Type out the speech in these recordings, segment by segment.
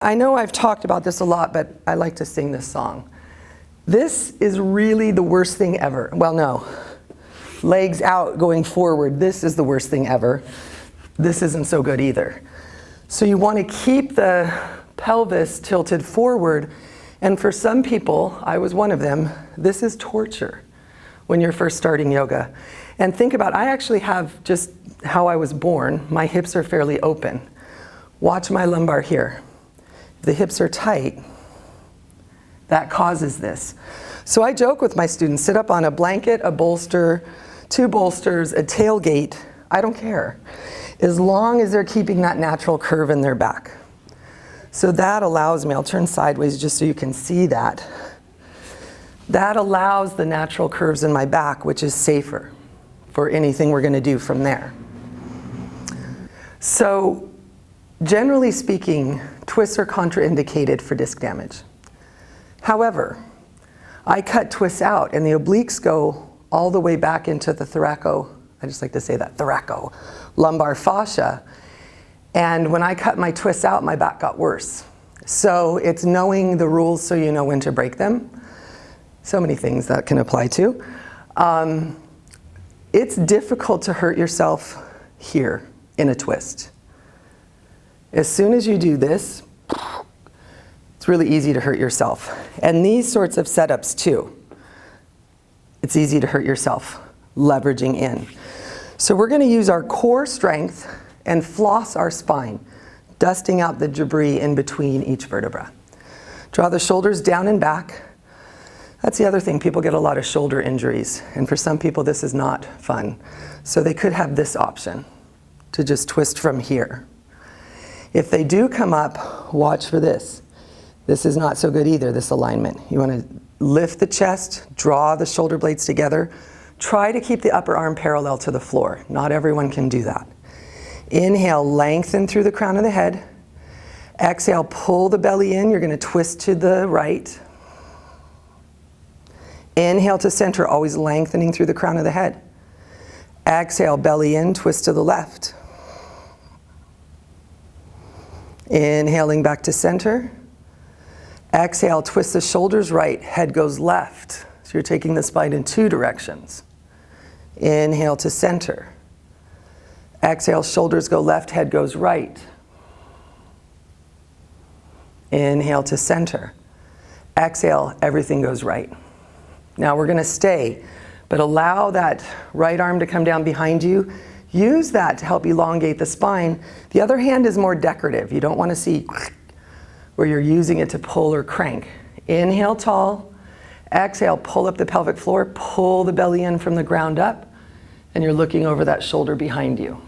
I know I've talked about this a lot, but I like to sing this song. This is really the worst thing ever. Well, no. Legs out, going forward. This is the worst thing ever. This isn't so good either. So you want to keep the pelvis tilted forward. And for some people, I was one of them, this is torture when you're first starting yoga. And think about, I actually have just how I was born. My hips are fairly open. Watch my lumbar here. The hips are tight. That causes this. So I joke with my students, sit up on a blanket, a bolster, 2 bolsters, a tailgate. I don't care, as long as they're keeping that natural curve in their back. So that allows me, I'll turn sideways just so you can see that. That allows the natural curves in my back, which is safer for anything we're going to do from there. So generally speaking, twists are contraindicated for disc damage. However, I cut twists out and the obliques go all the way back into the I just like to say that, lumbar fascia. And when I cut my twists out, my back got worse. So it's knowing the rules so you know when to break them. So many things that can apply to. It's difficult to hurt yourself here in a twist. As soon as you do this, it's really easy to hurt yourself. And these sorts of setups too, it's easy to hurt yourself, leveraging in. So we're going to use our core strength and floss our spine, dusting out the debris in between each vertebra. Draw the shoulders down and back. That's the other thing, people get a lot of shoulder injuries, and for some people this is not fun. So they could have this option, to just twist from here. If they do come up, watch for this. This is not so good either, this alignment. You want to lift the chest, draw the shoulder blades together. Try to keep the upper arm parallel to the floor. Not everyone can do that. Inhale, lengthen through the crown of the head. Exhale, pull the belly in. You're going to twist to the right. Inhale to center, always lengthening through the crown of the head. Exhale, belly in, twist to the left. Inhaling back to center. Exhale, twist the shoulders right, head goes left. So you're taking the spine in 2 directions. Inhale to center. Exhale, shoulders go left, head goes right. Inhale to center. Exhale, everything goes right. Now we're going to stay, but allow that right arm to come down behind you. Use that to help elongate the spine. The other hand is more decorative. You don't want to see where you're using it to pull or crank. Inhale tall. Exhale, pull up the pelvic floor, pull the belly in from the ground up, and you're looking over that shoulder behind you.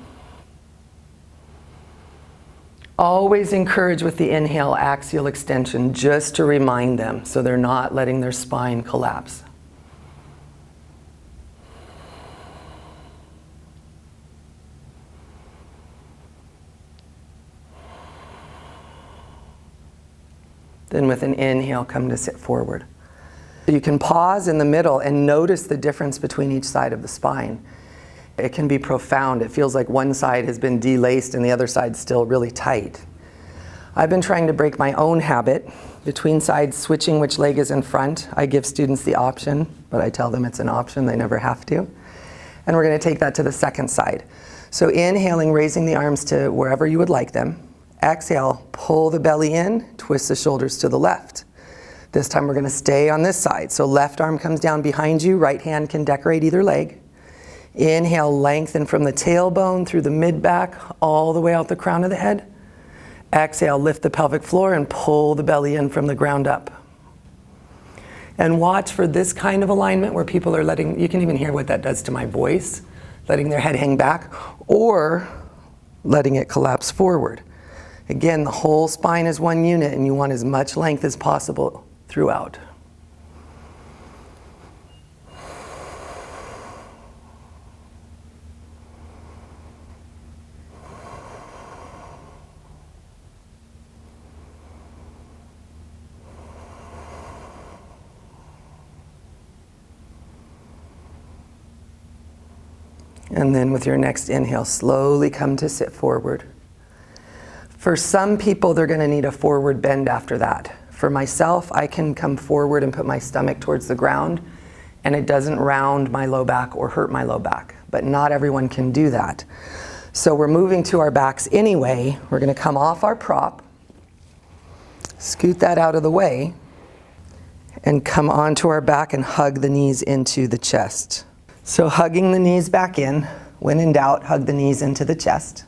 Always encourage with the inhale axial extension, just to remind them so they're not letting their spine collapse. Then with an inhale, come to sit forward. You can pause in the middle and notice the difference between each side of the spine. It can be profound. It feels like one side has been delaced and the other side's still really tight. I've been trying to break my own habit between sides, switching which leg is in front. I give students the option, but I tell them it's an option, they never have to. And we're going to take that to the second side. So inhaling, raising the arms to wherever you would like them. Exhale, pull the belly in, twist the shoulders to the left. This time we're going to stay on this side. So left arm comes down behind you, right hand can decorate either leg. Inhale, lengthen from the tailbone through the mid-back, all the way out the crown of the head. Exhale, lift the pelvic floor and pull the belly in from the ground up. And watch for this kind of alignment where people are letting, you can even hear what that does to my voice, letting their head hang back or letting it collapse forward. Again, the whole spine is one unit and you want as much length as possible throughout. And then with your next inhale, slowly come to sit forward. For some people, they're going to need a forward bend after that. For myself, I can come forward and put my stomach towards the ground, and it doesn't round my low back or hurt my low back. But not everyone can do that. So we're moving to our backs anyway. We're going to come off our prop, scoot that out of the way, and come onto our back and hug the knees into the chest. So hugging the knees back in. When in doubt, hug the knees into the chest.